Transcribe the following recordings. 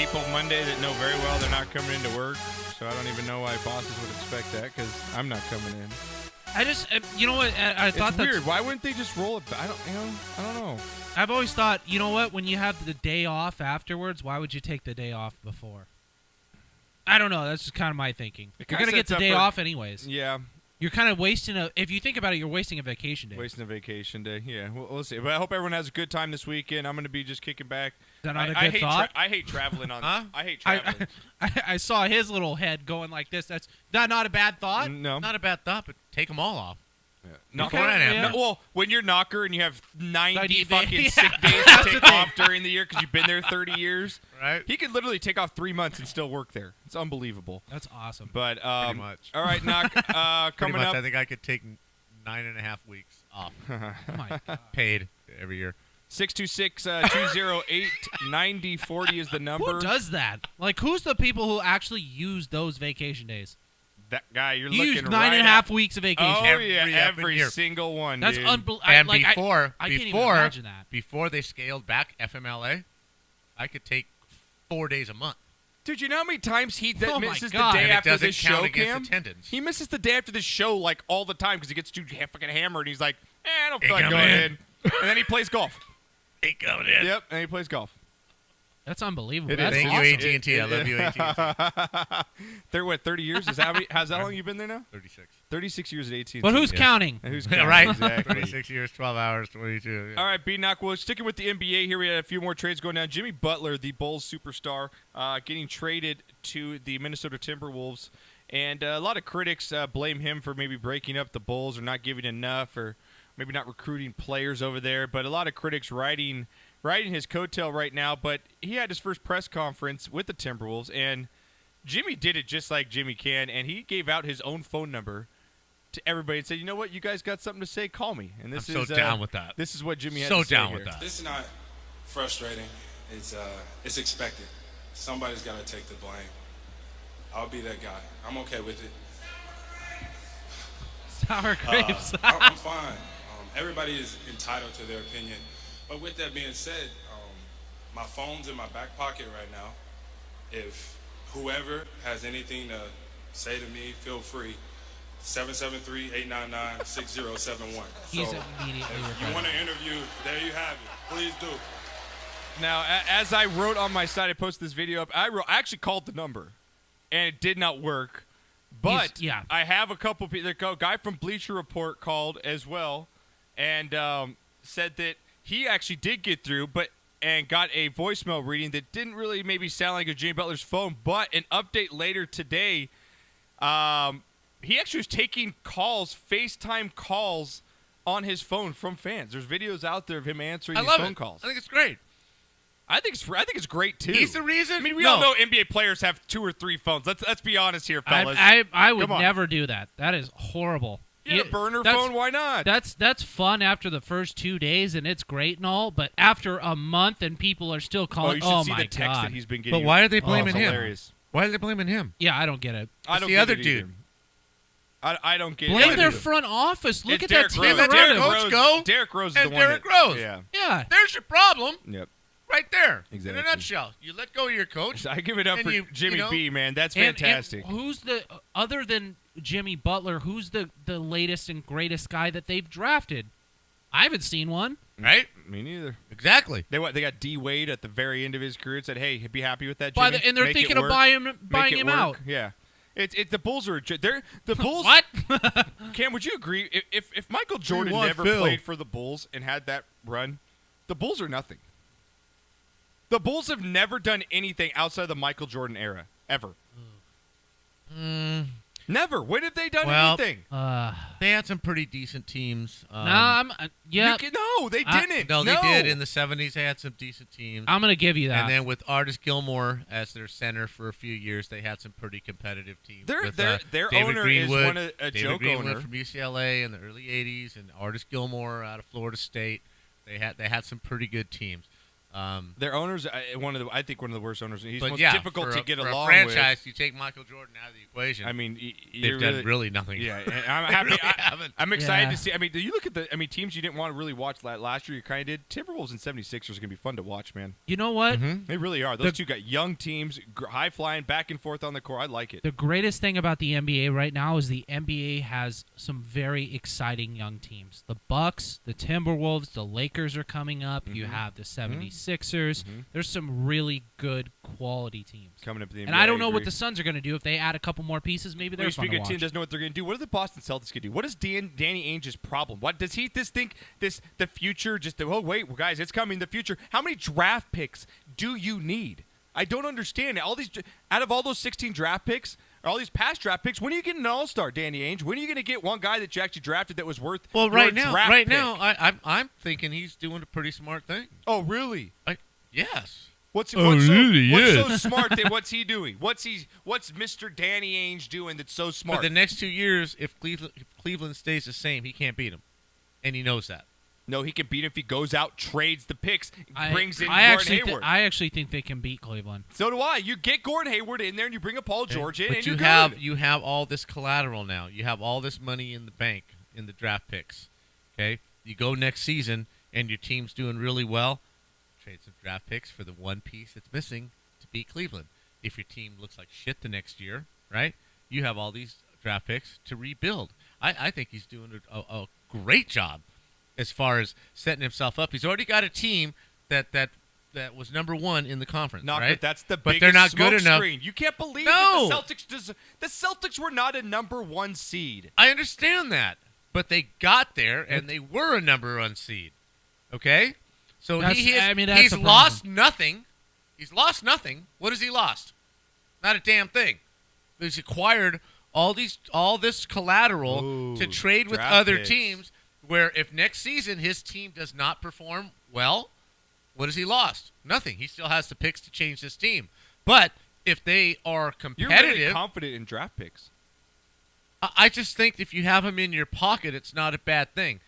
people Monday that know very well they're not coming into work, so I don't even know why bosses would expect that because I'm not coming in. I just, you know what? I thought it's weird. Why wouldn't they just roll it? I don't know. I've always thought, you know what? When you have the day off afterwards, why would you take the day off before? I don't know. That's just kind of my thinking. You're gonna get the day off anyways. Yeah. You're kind of wasting if you think about it, you're wasting a vacation day. Wasting a vacation day, yeah. We'll see. But I hope everyone has a good time this weekend. I'm going to be just kicking back. Is that not a good thought? I hate traveling on. Huh? I hate traveling. I saw his little head going like this. That's not a bad thought? No. Not a bad thought, but take them all off. Yeah. Yeah. Well, when you're Knocker and you have 90 fucking yeah. sick days to take off during the year because you've been there 30 years, right? He could literally take off 3 months and still work there. It's unbelievable. That's awesome. But pretty much. All right, Knock. Coming up, I think I could take 9.5 weeks off. Oh my God. Paid every year. 626-208-9040 is the number. Who does that? Like, who's the people who actually use those vacation days? That guy, you're you looking used right 9.5 weeks of vacation. Oh, every year. single one, That's dude. unbelievable. And I can't even imagine that. Before they scaled back FMLA, I could take 4 days a month. Dude, you know how many times he misses the God. day And after it doesn't this count show, against Cam? attendance. He misses the day after this show like all the time because he gets too fucking hammered and he's like, I don't feel Ain't like coming going in. in. And then he plays golf. Ain't coming in. Yep, and he plays golf. That's unbelievable. It That's is. Thank awesome. you, AT&T. I love you, AT&T. They're what, 30 years? Is that how long you been there now? 36. 36 years at AT&T. But who's counting? And who's Yeah, counting? right. Exactly. 36 years, 12 hours, 22. Yeah. All right, B-Knock. Well, sticking with the NBA here, we had a few more trades going down. Jimmy Butler, the Bulls superstar, getting traded to the Minnesota Timberwolves. And a lot of critics blame him for maybe breaking up the Bulls or not giving enough or maybe not recruiting players over there. But a lot of critics riding his coattail right now. But he had his first press conference with the Timberwolves, and Jimmy did it just like Jimmy can, and he gave out his own phone number to everybody and said, you know what, you guys got something to say, call me. And this I'm so down with that. This is what Jimmy had so to say down here. with that. This is not frustrating. It's expected. Somebody's got to take the blame. I'll be that guy. I'm okay with it. Sour grapes. I'm fine. Everybody is entitled to their opinion. But with that being said, my phone's in my back pocket right now. If whoever has anything to say to me, feel free. 773-899-6071. He's So immediately if you want to interview, there you have it. Please do. Now, as I wrote on my site, I posted this video up. I actually called the number, and it did not work. But I have a couple people. A guy from Bleacher Report called as well, and said that he actually did get through, and got a voicemail reading that didn't really maybe sound like a Jimmy Butler's phone. But an update later today, he actually was taking calls, FaceTime calls, on his phone from fans. There's videos out there of him answering these phone calls. I think it's great. I think it's great too. He's the reason. I mean, we all know NBA players have 2 or 3 phones. Let's be honest here, fellas. I would never do that. That is horrible. You have a burner phone, why not? That's fun after the first 2 days, and it's great and all. But after a month, and people are still calling. You should see my the text God! that he's been getting. But why are they blaming him? Hilarious. Why are they blaming him? Yeah, I don't get it. I don't the get other it dude. I don't get it. Blame their front office. Look It's at that Derrick team Rose. around Derrick him. Rose go, Derrick Rose is and the one. Derrick Rose. Yeah. There's your problem. Yep. Right there. Exactly. In a nutshell. You let go of your coach. I give it up and for you- Jimmy you know, B, man. That's And fantastic. who's the other than Jimmy Butler? Who's the latest and greatest guy that they've drafted? I haven't seen one. Right? Me neither. Exactly. They got D Wade at the very end of his career and said, "Hey, be happy with that, Jimmy." And they're Make thinking it of work. buying Make it him work." out. Yeah. It's the Bulls are the Bulls. What? Cam, would you agree if Michael Jordan want never Phil? played for the Bulls and had that run, the Bulls are nothing. The Bulls have never done anything outside the Michael Jordan era ever. Never. When have they done anything? They had some pretty decent teams. No, they didn't. No, they did. In the 70s, they had some decent teams. I'm going to give you that. And then with Artis Gilmore as their center for a few years, they had some pretty competitive teams. Their David owner Greenwood, is a David joke Greenwood owner. from UCLA in the early 80s, and Artis Gilmore out of Florida State. They had some pretty good teams. Their owners, I think one of the worst owners. He's most yeah, difficult to get for along a franchise, with. You take Michael Jordan out of the equation. I mean, they've done really nothing. Yeah, and I'm happy. Haven't. I'm excited to see. I mean, do you look at teams you didn't want to really watch last year? You kind of did. Timberwolves and 76ers are going to be fun to watch, man. You know what? Mm-hmm. They really are. Those two got young teams, high flying, back and forth on the court. I like it. The greatest thing about the NBA right now is the NBA has some very exciting young teams. The Bucks, the Timberwolves, the Lakers are coming up. You have the 76ers. There's some really good quality teams coming up in the NBA. And I don't know what the Suns are going to do. If they add a couple more pieces, maybe they're fun to watch. Team doesn't know what they're going to do. What are the Boston Celtics going to do? What is Danny Ainge's problem? What does he think the future wait, guys, it's coming, the future. How many draft picks do you need? I don't understand. Out of all those 16 draft picks, or all these past draft picks, when are you getting an all-star, Danny Ainge? When are you going to get one guy that you actually drafted that was worth right draft now, I'm thinking he's doing a pretty smart thing. Oh, really? Yes. What's so smart that what's he doing? What's Mr. Danny Ainge doing that's so smart? For the next 2 years, if Cleveland stays the same, he can't beat him, and he knows that. No, he can beat him if he goes out, trades the picks, brings in Gordon Hayward. I actually think they can beat Cleveland. So do I. You get Gordon Hayward in there, and you bring a Paul George in, and you have all this collateral now. You have all this money in the bank in the draft picks. Okay, you go next season, and your team's doing really well. Trade some draft picks for the one piece that's missing to beat Cleveland. If your team looks like shit the next year, right? You have all these draft picks to rebuild. I think he's doing a great job as far as setting himself up. He's already got a team that was number one in the conference, right? That's the but biggest they're not smoke good enough. screen. You can't believe that the Celtics were not a number one seed. I understand that, but they got there and they were a number one seed. Okay, so he's lost nothing. He's lost nothing. What has he lost? Not a damn thing. He's acquired all this collateral to trade with other teams. Where if next season his team does not perform well, what has he lost? Nothing. He still has the picks to change this team. But if they are competitive, you're really confident in draft picks. I just think if you have them in your pocket, it's not a bad thing,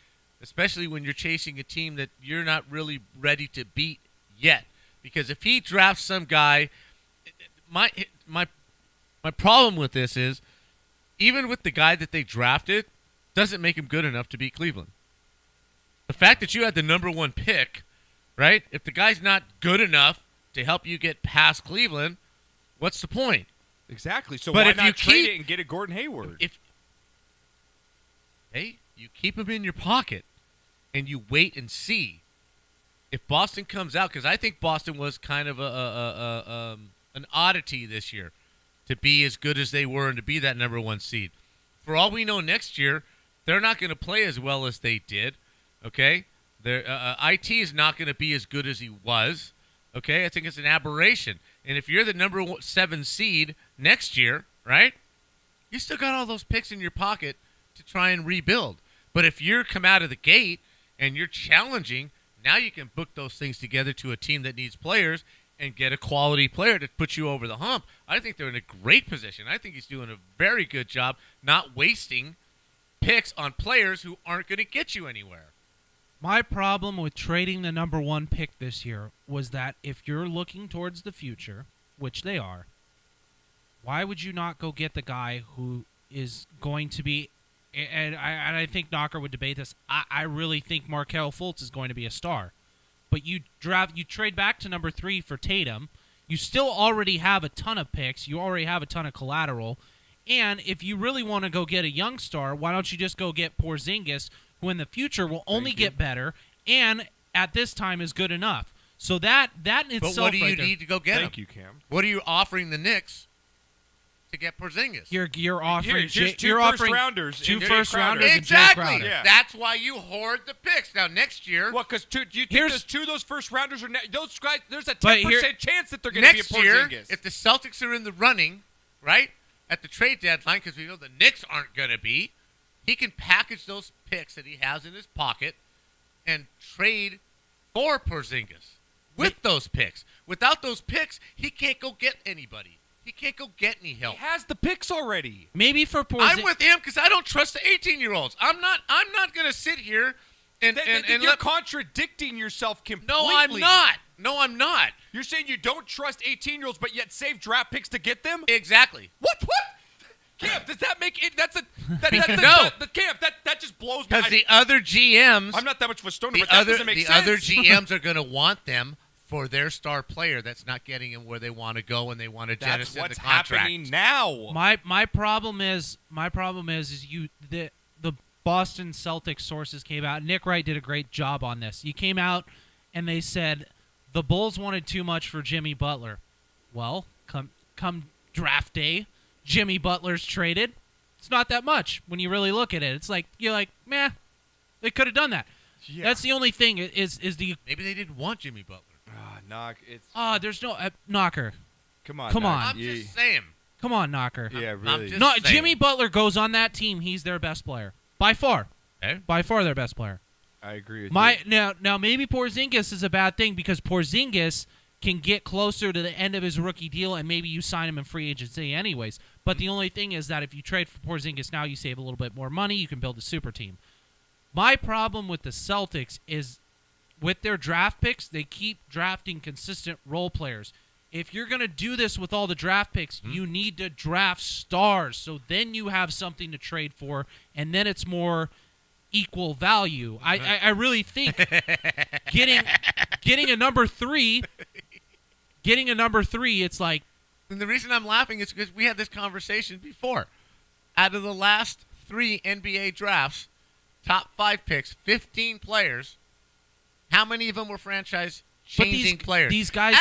especially when you're chasing a team that you're not really ready to beat yet. Because if he drafts some guy, my problem with this is, even with the guy that they drafted, doesn't make him good enough to beat Cleveland. The fact that you had the number one pick, right? If the guy's not good enough to help you get past Cleveland, what's the point? Exactly. So why not trade it and get a Gordon Hayward? You keep him in your pocket and you wait and see if Boston comes out, because I think Boston was kind of an oddity this year to be as good as they were and to be that number one seed. For all we know, next year they're not going to play as well as they did. Okay, IT is not going to be as good as he was. Okay, I think it's an aberration. And if you're the number 7 seed next year, right, you still got all those picks in your pocket to try and rebuild. But if you come out of the gate and you're challenging, now you can book those things together to a team that needs players and get a quality player to put you over the hump. I think they're in a great position. I think he's doing a very good job not wasting picks on players who aren't going to get you anywhere. My problem with trading the number 1 pick this year was that if you're looking towards the future, which they are, why would you not go get the guy who is going to be, and I think Knocker would debate this, I really think Markelle Fultz is going to be a star. But you trade back to number 3 for Tatum. You still already have a ton of picks. You already have a ton of collateral. And if you really want to go get a young star, why don't you just go get Porzingis, who in the future will only get better and at this time is good enough. So that in itself. But what do you need to go get him? Thank you, Cam. What are you offering the Knicks to get Porzingis? You're offering two first-rounders. Two first-rounders. Exactly. Yeah. That's why you hoard the picks. Now, next year. Well, because do you think two of those first-rounders are those guys? There's a 10% chance that they're going to be a Porzingis. Next year, if the Celtics are in the running, right, at the trade deadline, because we know the Knicks aren't going to be, he can package those picks that he has in his pocket and trade for Porzingis with those picks. Without those picks, he can't go get anybody. He can't go get any help. He has the picks already. Maybe for Porzingis. I'm with him because I don't trust the 18-year-olds. I'm not going to sit here and you're contradicting yourself completely. No, I'm not. No, I'm not. You're saying you don't trust 18-year-olds, but yet save draft picks to get them? Exactly. What? Camp, does that make it? That's No. The camp. That just blows me. Because the other GMs, I'm not that much of a stoner, but that doesn't make sense. The other GMs are going to want them for their star player that's not getting them where they want to go and they want to jettison the contract. That's what's happening now. My problem is the Boston Celtics sources came out. Nick Wright did a great job on this. You came out and they said the Bulls wanted too much for Jimmy Butler. Well, come draft day, Jimmy Butler's traded. It's not that much when you really look at it. It's like you're like, meh, they could have done that. Yeah. That's the only thing is the maybe they didn't want Jimmy Butler. There's no Knocker. Come on. I'm just saying. Come on, Knocker. Yeah, really. Jimmy Butler goes on that team. He's their best player by far. Okay. By far their best player. I agree with you. Now maybe Porzingis is a bad thing because Porzingis can get closer to the end of his rookie deal and maybe you sign him in free agency anyways. But the only thing is that if you trade for Porzingis now, you save a little bit more money. You can build a super team. My problem with the Celtics is with their draft picks, they keep drafting consistent role players. If you're going to do this with all the draft picks, you need to draft stars. So then you have something to trade for, and then it's more equal value. I really think getting a number three, it's like. And the reason I'm laughing is because we had this conversation before. Out of the last 3 NBA drafts, top 5 picks, 15 players, how many of them were franchise-changing players? These guys.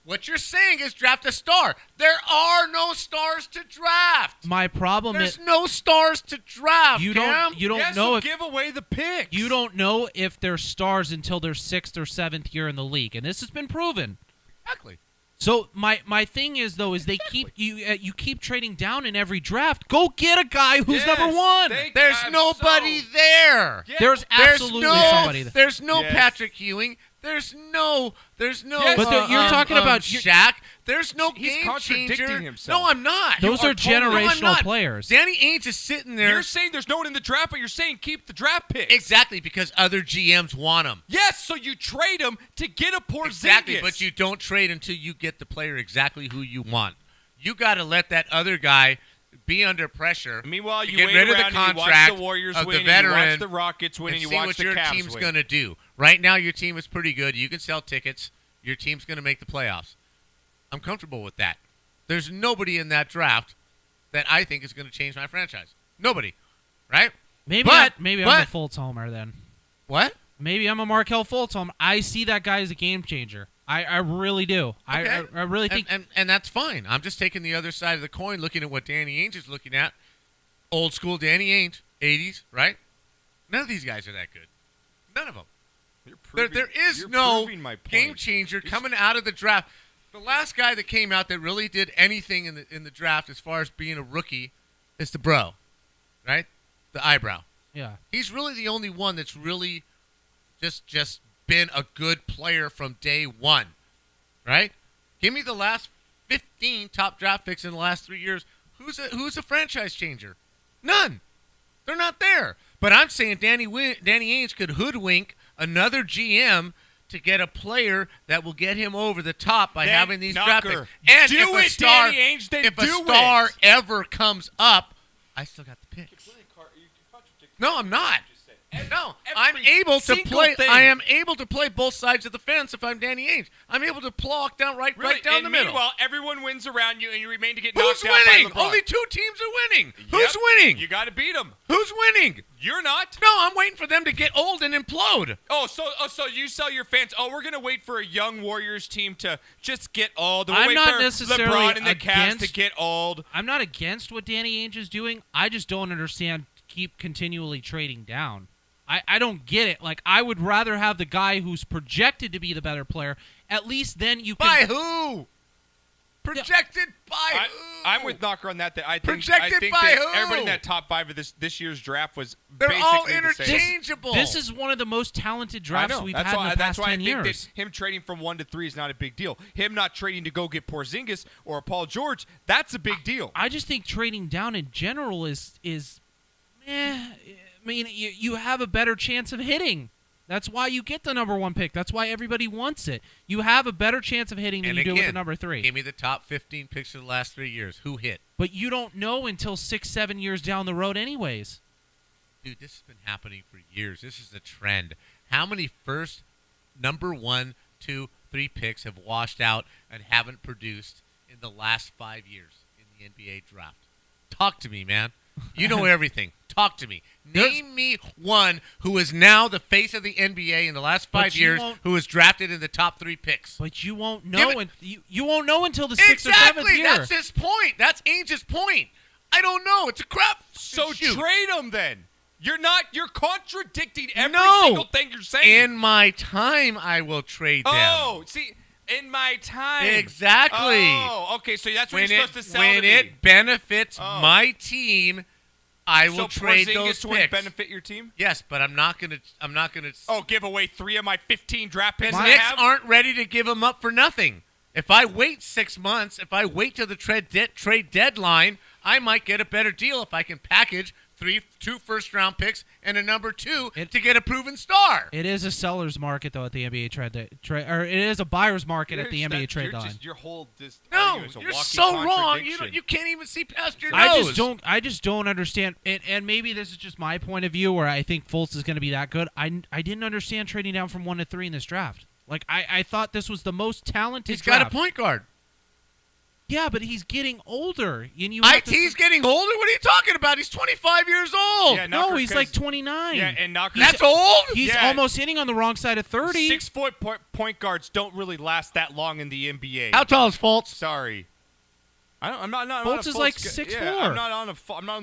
What you're saying is draft a star. There are no stars to draft. My problem is there's no stars to draft. You don't know if give away the picks. You don't know if they're stars until their 6th or 7th year in the league, and this has been proven. Exactly. So my thing is though is they keep you keep trading down in every draft. Go get a guy who's number 1. There's nobody there. Yeah. There's absolutely somebody there. There's no Patrick Ewing. There's no. But you're talking about Shaq. There's no he's game changer. Himself. No, I'm not. Those are generational players. Danny Ainge is sitting there. You're saying there's no one in the draft, but you're saying keep the draft pick. Exactly, because other GMs want them. Yes, so you trade them to get a Porzingis. Exactly, but you don't trade until you get the player exactly who you want. You got to let that other guy be under pressure. Meanwhile, you get wait rid around of the contract and you watch the Warriors of win, the veteran, and you watch the Rockets win, and you watch the Cavs win. See what your team's going to do. Right now, your team is pretty good. You can sell tickets. Your team's going to make the playoffs. I'm comfortable with that. There's nobody in that draft that I think is going to change my franchise. Nobody, right? Maybe I'm a Fultz homer then. What? Maybe I'm a Markelle Fultz homer. I see that guy as a game changer. I really do. Okay. I really think. And that's fine. I'm just taking the other side of the coin, looking at what Danny Ainge is looking at. Old school Danny Ainge, 80s, right? None of these guys are that good. None of them. There is no game changer coming out of the draft. The last guy that came out that really did anything in the draft as far as being a rookie is the bro, right? The eyebrow. Yeah. He's really the only one that's really just been a good player from day one, right? Give me the last 15 top draft picks in the last 3 years. Who's a franchise changer? None. They're not there. But I'm saying Danny Ainge could hoodwink another GM to get a player that will get him over the top by having these draft picks. And if a star ever comes up, I still got the picks. No, I'm not. No, I'm able to play. I am able to play both sides of the fence if I'm Danny Ainge. I'm able to plonk down right down the middle. Meanwhile, everyone wins around you, and you remain to get knocked out by winning? LeBron. Only 2 teams are winning. Who's winning? You got to beat them. Who's winning? You're not. No, I'm waiting for them to get old and implode. So you sell your fans. Oh, we're gonna wait for a young Warriors team to just get old. I'm not necessarily LeBron and the Cavs to get old. I'm not against what Danny Ainge is doing. I just don't understand. Keep continually trading down. I don't get it. Like, I would rather have the guy who's projected to be the better player. At least then you can... By who? Projected by who? I'm with Knocker on that. I think by who? Everybody in that top 5 of this year's draft was They're basically all interchangeable. This is one of the most talented drafts we've had in the past 10 years. I think that him trading from 1 to 3 is not a big deal. Him not trading to go get Porzingis or Paul George, that's a big deal. I just think trading down in general is I mean, you have a better chance of hitting. That's why you get the number 1 pick. That's why everybody wants it. You have a better chance of hitting than you do with the number 3. Give me the top 15 picks of the last 3 years. Who hit? But you don't know until 6-7 years down the road anyways. Dude, this has been happening for years. This is a trend. How many first number 1, 2, 3 picks have washed out and haven't produced in the last 5 years in the NBA draft? Talk to me, man. You know everything. Talk to me. Name me one who is now the face of the NBA in the last 5 years who was drafted in the top 3 picks. But you won't know. You won't know until the 6th or 7th year. Exactly. That's his point. That's Ainge's point. I don't know. It's a crap. So trade him then. You're contradicting every No. single thing you're saying. In my time, I will trade them. Oh, see, in my time. Exactly. Oh, okay. So that's what you're supposed to sell to me. When it benefits my team, I will trade those picks. picks. Benefit your team? Yes, but I'm not gonna. Oh, give away 3 of my 15 draft picks. The Knicks aren't ready to give them up for nothing. If I wait 6 months, if I wait till the trade deadline, I might get a better deal if I can package 2 first-round picks and a number 2 to get a proven star. It is a seller's market though at the NBA or it is a buyer's market at the NBA trade line. Your whole you're so wrong. You can't even see past your nose. I just don't understand. And maybe this is just my point of view where I think Fultz is going to be that good. I didn't understand trading down from 1 to 3 in this draft. Like I thought this was the most talented. He's got a point guard. Yeah, but he's getting older. IT's getting older? What are you talking about? He's 25 years old. Yeah, no, he's like 29. Yeah, and Knocker. That's old? He's almost hitting on the wrong side of 30. 6-foot point guards don't really last that long in the NBA. How tall is Fultz? Sorry. I'm not Fultz is like 6'4". Yeah, I'm not on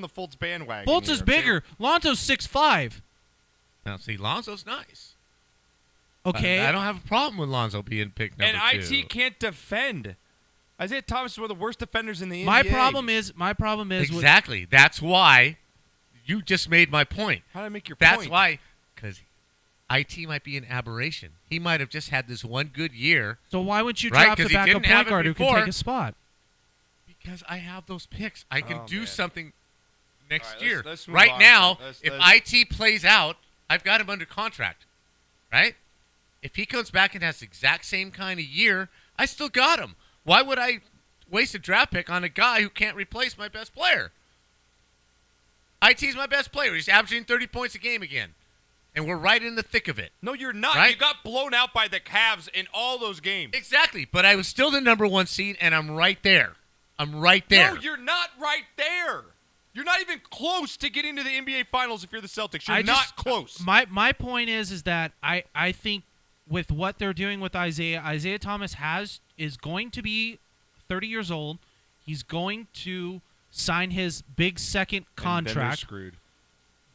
the Fultz bandwagon. Fultz is bigger. Lonzo's 6'5". Now, see, Lonzo's nice. Okay. I don't have a problem with Lonzo being picked number 2. And IT can't defend. Isaiah Thomas is one of the worst defenders in the NBA. My problem is exactly. That's why you just made my point. How did I make your point? That's why, because IT might be an aberration. He might have just had this one good year. So why wouldn't you draft a backup point guard who can take a spot? Because I have those picks. I can do something next year. Let's right now, if IT plays out, I've got him under contract. Right? If he comes back and has the exact same kind of year, I still got him. Why would I waste a draft pick on a guy who can't replace my best player? IT's my best player. He's averaging 30 points a game again. And we're right in the thick of it. No, you're not. Right? You got blown out by the Cavs in all those games. Exactly. But I was still the number 1 seed, and I'm right there. I'm right there. No, you're not right there. You're not even close to getting to the NBA Finals if you're the Celtics. You're not close. My point is that I think with what they're doing with Isaiah Thomas is going to be 30 years old. He's going to sign his big second contract. And then they're screwed.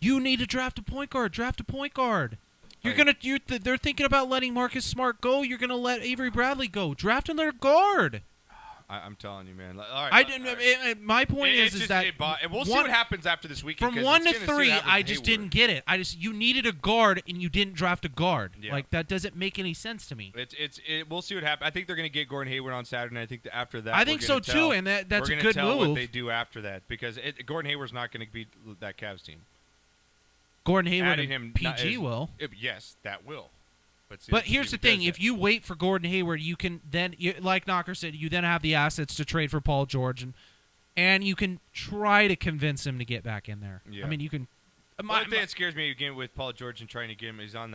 You need to draft a point guard. Draft a point guard. They're thinking about letting Marcus Smart go. You're gonna let Avery Bradley go. Draft another guard. I'm telling you, man. All right, my point is that we'll see what happens after this weekend. From 1 to 3, I just didn't get it. You needed a guard and you didn't draft a guard. Yeah. Like that doesn't make any sense to me. We'll see what happens. I think they're going to get Gordon Hayward on Saturday. And I think that after that, I think so too, and that's a good move. We're going to tell what they do after that because Gordon Hayward's not going to beat that Cavs team. Gordon Hayward and PG will. Yes, that will. But here's the thing: if you wait for Gordon Hayward, you can then, like Knocker said, you then have the assets to trade for Paul George, and you can try to convince him to get back in there. Yeah. I mean, you can. One thing that scares me again with Paul George and trying to get him, he's on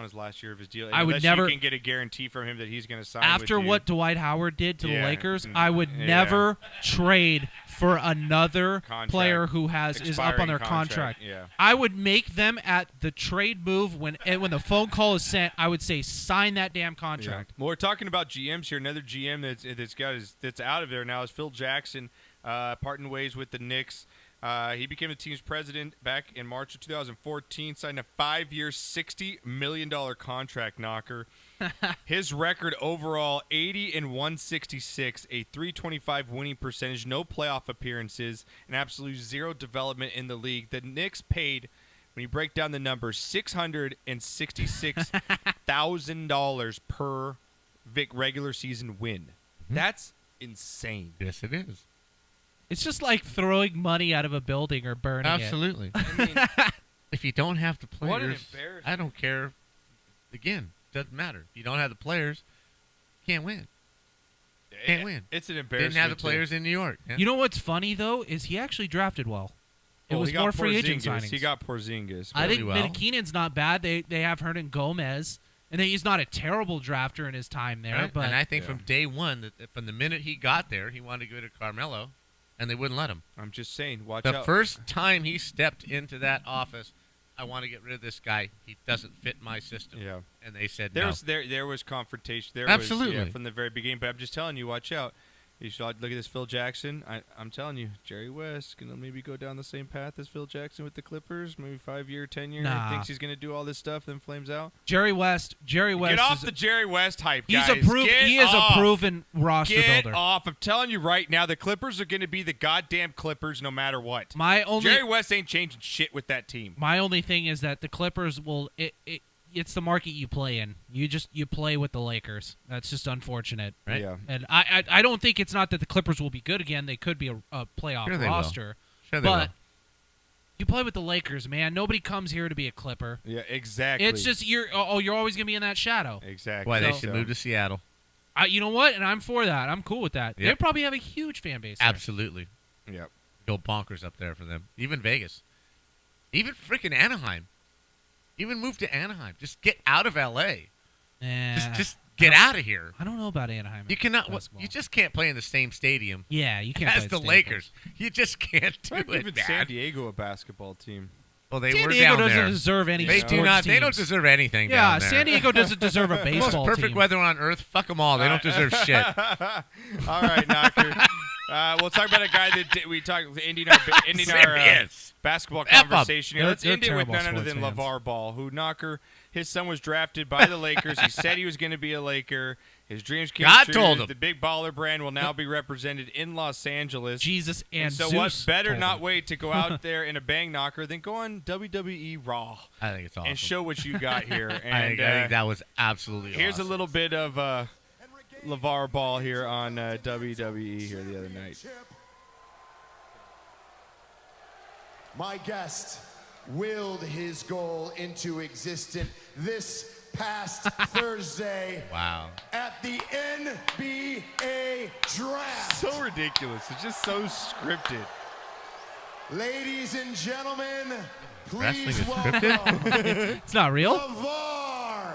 his last year of his deal. I would never. You can get a guarantee from him that he's going to sign after with you. what Dwight Howard did to the Lakers. I would never trade for another player who is up on their contract. Yeah. I would make them at the trade move when the phone call is sent. I would say sign that damn contract. Yeah. Well, we're talking about GMs here. Another GM that's out of there now is Phil Jackson, parting ways with the Knicks. He became the team's president back in March of 2014, signed a 5-year, $60 million contract, Knocker. His record overall, 80-166, a .325 winning percentage, no playoff appearances, and absolute zero development in the league. The Knicks paid, when you break down the numbers, $666,000 per regular season win. Mm-hmm. That's insane. Yes, it is. It's just like throwing money out of a building or burning Absolutely. it. I mean, if you don't have the players, what an embarrassment. I don't care again, doesn't matter. If you don't have the players, you can't win. Can't win. It's an embarrassment. Didn't have the players in New York. Yeah. You know what's funny, though, is he actually drafted well. It was more free agent signings. He got Porzingis. I think well. McKinnon's not bad. They have Hernan Gomez, and he's not a terrible drafter in his time there. Right? But and I think from day one, from the minute he got there, he wanted to go to Carmelo, and they wouldn't let him. I'm just saying, watch The out. first time he stepped into that office, I want to get rid of this guy. He doesn't fit my system. Yeah. And they said there no. was there was confrontation. There Absolutely. was, from the very beginning. But I'm just telling you, watch out. You should look at this Phil Jackson. I'm telling you, Jerry West gonna maybe go down the same path as Phil Jackson with the Clippers. Maybe 5-year, 10-year. Nah. Thinks he's gonna do all this stuff, then flames out. Jerry West. Get off the Jerry West hype, guys. He is a proven roster builder. Get off! I'm telling you right now, the Clippers are gonna be the goddamn Clippers no matter what. Jerry West ain't changing shit with that team. My only thing is that the Clippers will. It's the market you play in. You play with the Lakers. That's just unfortunate, Right? Yeah. And I don't think it's not that the Clippers will be good again. They could be a playoff Sure they roster. Sure they but will. you play with the Lakers, man. Nobody comes here to be a Clipper. Yeah, exactly. It's just you're always gonna be in that shadow. Exactly. Why they So- should move to Seattle. You know what? And I'm for that. I'm cool with that. Yep. They probably have a huge fan base. there. Absolutely. Yep. Go bonkers up there for them. Even Vegas. Even freaking Anaheim. Even move to Anaheim. Just get out of L.A. Just get out of here. I don't know about Anaheim. You cannot. basketball. You just can't play in the same stadium Yeah, you can't. as play the state Lakers. You just can't do Why it, give man. San Diego a basketball team? Well, they San were Diego down doesn't there. deserve any. They sports do not. They don't teams. deserve anything Yeah, down there. San Diego doesn't deserve a Most baseball perfect team. weather on earth. Fuck them all. They don't deserve shit. All right, Knocker. We'll talk about a guy that we talked ending our Serious. basketball F up. conversation here. Let's They're end it with terrible none other sports than fans. LaVar Ball, who Knocker, his son was drafted by the Lakers. He said he was going to be a Laker. His dreams came God true. told him. The big baller brand will now be represented in Los Angeles. Jesus and so Zeus what better told not him. wait to go out there in a bang knocker than go on WWE Raw I think it's awesome. and show what you got here. And I think that was absolutely here's awesome. a little bit of LaVar Ball here on WWE here the other night. My guest willed his goal into existence this past Thursday Wow. at the NBA Draft. So ridiculous. It's just so scripted. Ladies and gentlemen, Wrestling please is welcome It's not real. LaVar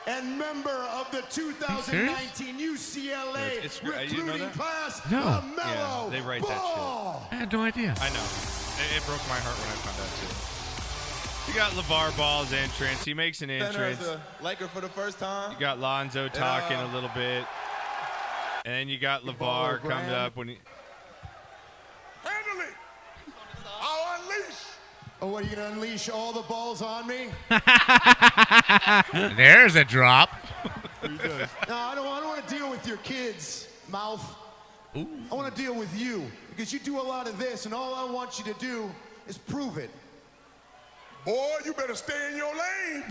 and member of the 2019 UCLA It's you know recruiting that? class, No. LaMelo Yeah, they write that shit. Ball. I had no idea. I know. It broke my heart when I found out too. You got LaVar Ball's entrance. He makes an entrance. As a Laker for the first time. You got Lonzo talking a little bit. And then you got LaVar coming up when he... Handle it. I'll unleash. Oh, what, are you going to unleash all the balls on me? There's a drop. No, I don't want to deal with your kids, mouth. Ooh. I want to deal with you because you do a lot of this, and all I want you to do is prove it. Boy, you better stay in your lane.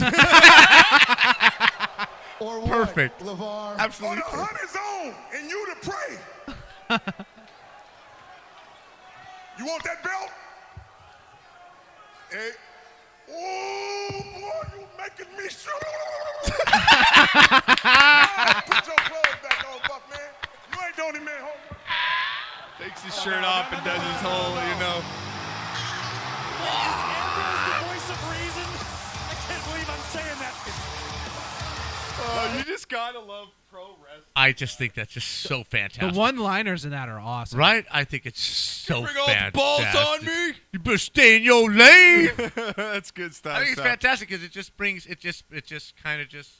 Or what, Perfect. LaVar? For the hunt is on, and you the prey. You want that belt? Hey. Oh, boy, you making me shoot. Put your clothes back on, Buck, man. You ain't doing it, man. Takes his shirt off and does his whole, you know... The voice of reason. I can't believe I'm saying that. Oh, you just gotta love pro wrestling. I just think that's just so fantastic. The one-liners in that are awesome. Right? I think it's so Bring all the fantastic. balls on me. You better stay in your lane. That's good stuff. I think it's fantastic because it just brings it just kind of just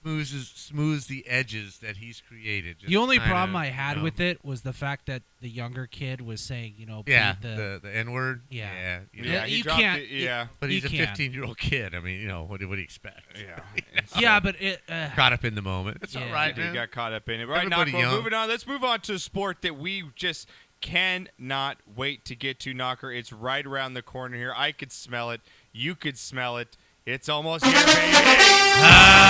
smooths the edges that he's created. Just The only kinda, problem I had you know. with it was the fact that the younger kid was saying, Yeah, beat the N-word. Yeah. You know. Yeah, he you dropped can't. it, yeah. But you he's a can't. 15-year-old kid. I mean, what do you expect? Yeah. Yeah, but it. Caught up in the moment. It's Yeah. all right, He man. got caught up in it. Right now, Everybody young. moving on. Let's move on to a sport that we just cannot wait to get to, Knocker. It's right around the corner here. I could smell it. You could smell it. It's almost here, baby.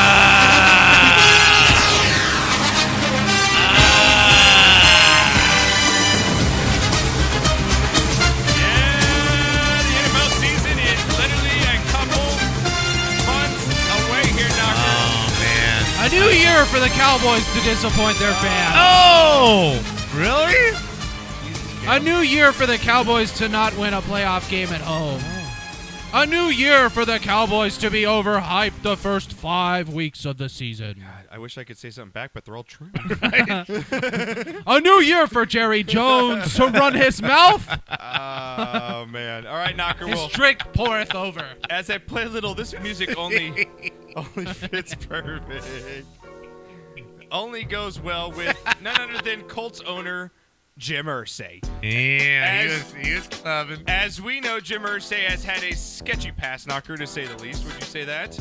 Yeah, the NFL season is literally a couple months year for the Cowboys to disappoint their fans. Oh, really? A new year for the Cowboys to not win a playoff game at home. A new year for the Cowboys to be overhyped the first 5 weeks of the season. God, I wish I could say something back, but they're all true. A new year for Jerry Jones to run his mouth. Oh, man. All right, Knocker. His trick poureth over. As I play a little, this music only fits perfect. Only goes well with none other than Colts owner Jim Irsay. Yeah, he was clubbing. As we know, Jim Irsay has had a sketchy past, Knocker, to say the least. Would you say that?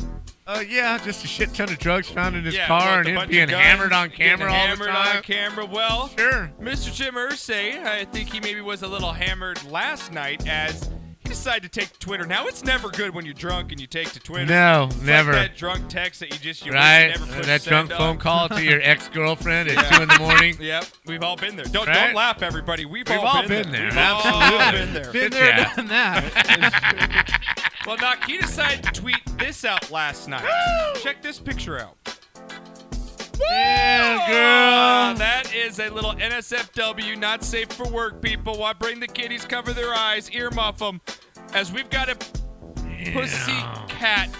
Yeah, just a shit ton of drugs found in his car and him being hammered on camera all the time. Hammered on camera. Well, sure. Mr. Jim Irsay, I think he maybe was a little hammered last night as he decided to take to Twitter. Now, it's never good when you're drunk and you take to Twitter. No, it's never. Like that drunk text that you right? Never push that drunk send phone call to your ex-girlfriend at 2 in the morning. Yep, we've all been there. Don't laugh, everybody. We've all been there. We've Absolutely. all been there. Been there, done that. Well, Knock, he decided to tweet this out last night. Check this picture out. Yeah, girl. That is a little NSFW, not safe for work, people. Why bring the kiddies, cover their eyes, earmuff them, as we've got a pussy cat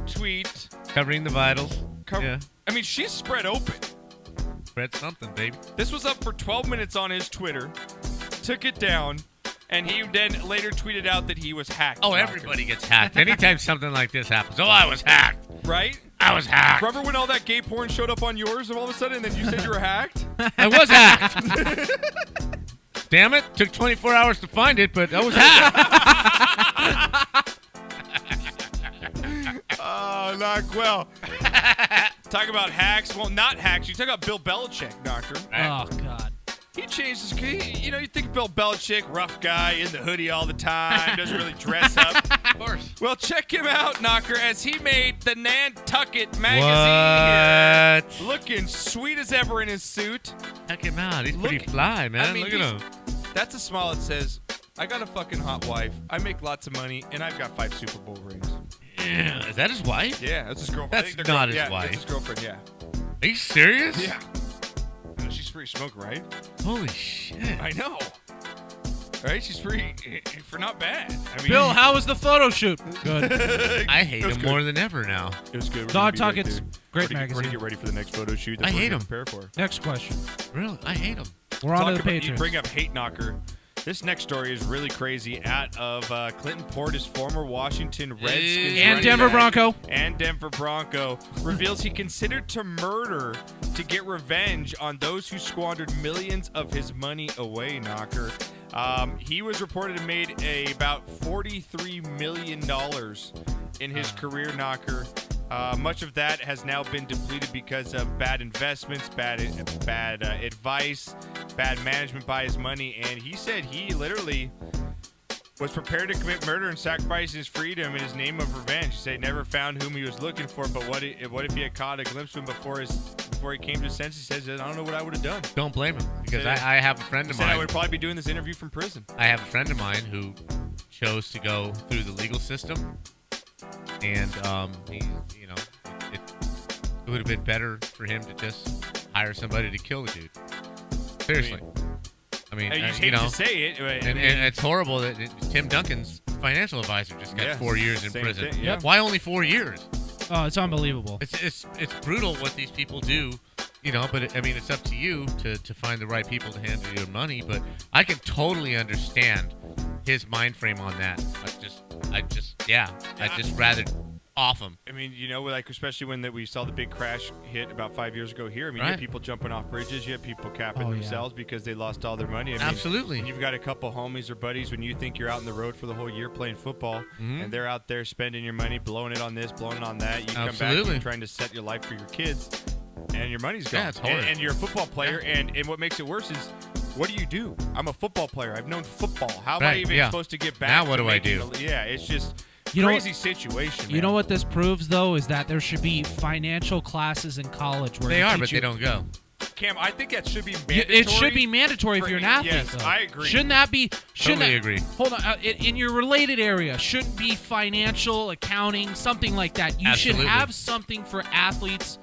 tweet. Covering the vitals. Yeah. I mean, she's spread open. Spread something, baby. This was up for 12 minutes on his Twitter. Took it down. And he then later tweeted out that he was hacked. Oh, everybody gets hacked. Anytime something like this happens. Oh, I was hacked. Right? I was hacked. Remember when all that gay porn showed up on yours all of a sudden and then you said you were hacked? I was hacked. Damn it. Took 24 hours to find it, but I was hacked. Oh, not well. Talk about hacks. Well, not hacks. You talk about Bill Belichick, Doctor. Oh, God. He changed his. You think Bill Belichick, rough guy, in the hoodie all the time, doesn't really dress up. Of course. Well, check him out, Knocker, as he made the Nantucket magazine here, looking sweet as ever in his suit. Check him out. He's pretty fly, man. Look at him. That's a smile that says, I got a fucking hot wife, I make lots of money, and I've got 5 Super Bowl rings. Yeah. Is that his wife? Yeah, that's his girlfriend. That's not his wife. That's his girlfriend, yeah. Are you serious? Yeah. She's free smoking, right? Holy shit. I know. Right? She's free for not bad. I mean, Bill, how was the photo shoot? Good. I hate him more than ever now. It was good. Dog Talk, it's great We're magazine. going to get ready for the next photo shoot. I hate him. Prepare for. Next question. Really? I hate him. We're on to the Patriots. You bring up hate knocker. This next story is really crazy. Out of Clinton Portis, former Washington Redskins and Denver Bronco, reveals he considered to murder to get revenge on those who squandered millions of his money away. Knocker. He was reported to have made about $43 million in his career. Knocker. Much of that has now been depleted because of bad investments, bad advice, bad management by his money. And he said he literally was prepared to commit murder and sacrifice his freedom in his name of revenge. He said he never found whom he was looking for, but what if he had caught a glimpse of him before he came to his senses? He says, I don't know what I would have done. Don't blame him, because I have a friend of mine. I would probably be doing this interview from prison. I have a friend of mine who chose to go through the legal system. And it would have been better for him to just hire somebody to kill the dude. Seriously. I mean, you hate to say it, and it's horrible that Tim Duncan's financial advisor just got 4 years in prison. Thing, yeah. Why only 4 years? Oh, it's unbelievable. It's brutal what these people do. But it's up to you to find the right people to handle your money. But I can totally understand his mind frame on that. I'd just rather off him. I mean, especially when we saw the big crash hit about 5 years ago here. I mean, you had people jumping off bridges. You had people capping themselves because they lost all their money. Absolutely. You've got a couple homies or buddies when you think you're out on the road for the whole year playing football, and they're out there spending your money, blowing it on this, blowing it on that. You come back and trying to set your life for your kids, and your money's gone. Yeah, it's horrible. And you're a football player, and what makes it worse is, what do? I'm a football player. I've known football. How am I even supposed to get back? Now what do I do? It's just crazy situation. Man. You know what this proves, though, is that there should be financial classes in college where they don't go. Cam, I think that should be mandatory. It should be mandatory if you're an athlete. Yes, though. I agree. Shouldn't that be? Totally agree. Hold on. In your related area, shouldn't be financial, accounting, something like that. You Absolutely. should have something for athletes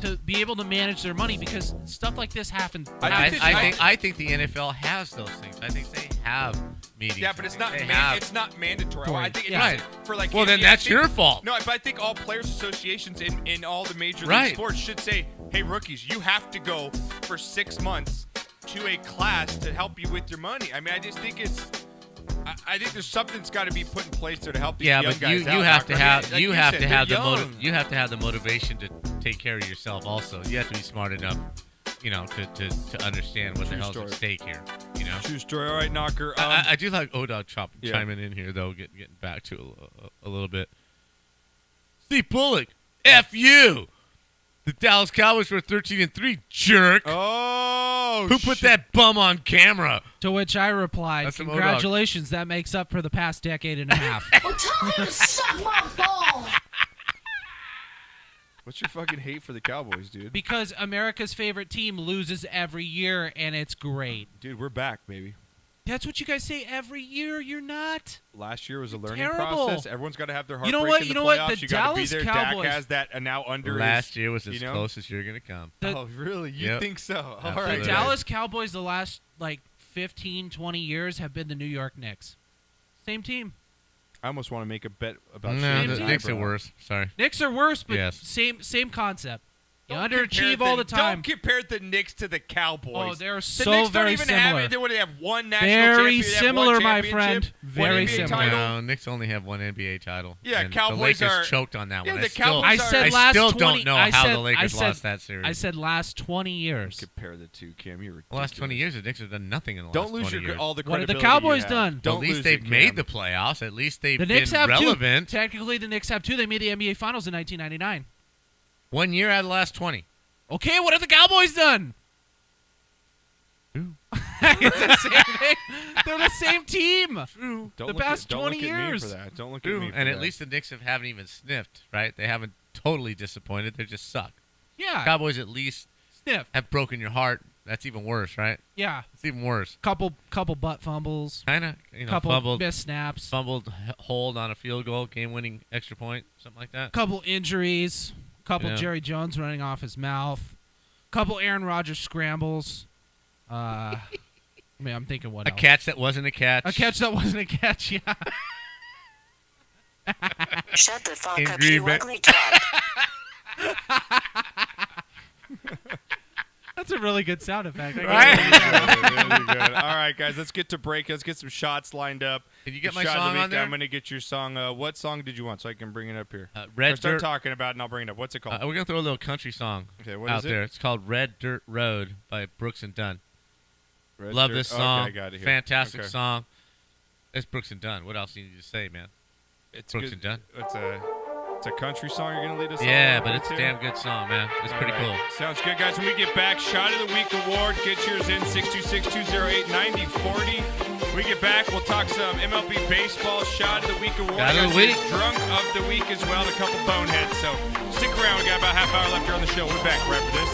to be able to manage their money because stuff like this happens. I think the NFL has those things. I think they have meetings. Yeah, but it's not mandatory. I think right. For like. Well, then that's your fault. No, but I think all players' associations in all the major league sports should say, "Hey, rookies, you have to go for 6 months to a class to help you with your money." I mean, I just think it's. I think there's something that's got to be put in place there to help these young guys out. Yeah, but you have to have you have to have the motivation to take care of yourself. Also, you have to be smart enough, to understand what the hell's at stake here. True story. All right, Knocker. I do like O-Dog chiming in here though, getting back to a little bit. Steve Bullock, F you. The Dallas Cowboys were 13-3, jerk. Oh, who put that bum on camera? To which I replied, "Congratulations, that makes up for the past decade and a half." I'm telling you to suck my ball. What's your fucking hate for the Cowboys, dude? Because America's favorite team loses every year, and it's great. Dude, we're back, baby. That's what you guys say every year. You're not. Last year was a learning terrible. process. Everyone's got to have their heart You know break what? in You the know playoffs. what? The You got to be Dallas there. Cowboys. Dak has that now under Last year was as close as you're going to come. Oh, really? You think so? All right. The Dallas Cowboys the last, 15, 20 years have been the New York Knicks. Same team. I almost want to make a bet about the Knicks are worse. Sorry. Knicks are worse, but yes. same concept. You underachieve all the time. Don't compare the Knicks to the Cowboys. Oh, they're the so Knicks very don't even similar. They have one national very championship. similar, my friend. Very similar. No, Knicks only have one NBA title. Yeah, and Cowboys the Lakers are choked on that one. The Cowboys I still 20, don't know how the Lakers lost that series. I said last 20 years. Don't compare the two, Cam. You're ridiculous. The last 20 years, the Knicks have done nothing in the don't last 20 lose years. all the What have credibility. the Cowboys done? At least they've made the playoffs. At least they've been relevant. Technically, the Knicks have two. They made the NBA Finals in 1999. 1 year out of the last 20. Okay, what have the Cowboys done? It's the same thing. They're the same team. True. The past 20 years. For that. Don't look at me for and that. at least the Knicks haven't even sniffed, right? They haven't totally disappointed. They just suck. Yeah. Cowboys at least have broken your heart. That's even worse, right? Yeah. It's even worse. Couple butt fumbles. Kind of, couple fumbled, missed snaps. Fumbled hold on a field goal, game-winning extra point, something like that. Couple injuries. Couple Jerry Jones running off his mouth. Couple Aaron Rodgers scrambles. I'm thinking what else? A catch that wasn't a catch. A catch that wasn't a catch, yeah. Shut the fuck up, you ugly twat. That's a really good sound effect. Right? Really good. All right, guys, let's get to break. Let's get some shots lined up. Can you get my song on there? I'm going to get your song. What song did you want so I can bring it up here? Start talking about it and I'll bring it up. What's it called? We're going to throw a little country song out there. It's called Red Dirt Road by Brooks and Dunn. Love this song. Okay, I got it here. Fantastic song. It's Brooks and Dunn. What else do you need to say, man? It's Brooks and Dunn. It's a country song you're going to lead us on? Yeah, but it's a damn good song, man. It's pretty cool. Sounds good, guys. When we get back, Shot of the Week award. Get yours in 626-208-9040. When we get back, we'll talk some MLB baseball. Shot of the Week award. Shot of the Week. Drunk of the Week as well. And a couple boneheads. So stick around. We got about half hour left here on the show. We'll be back right after this.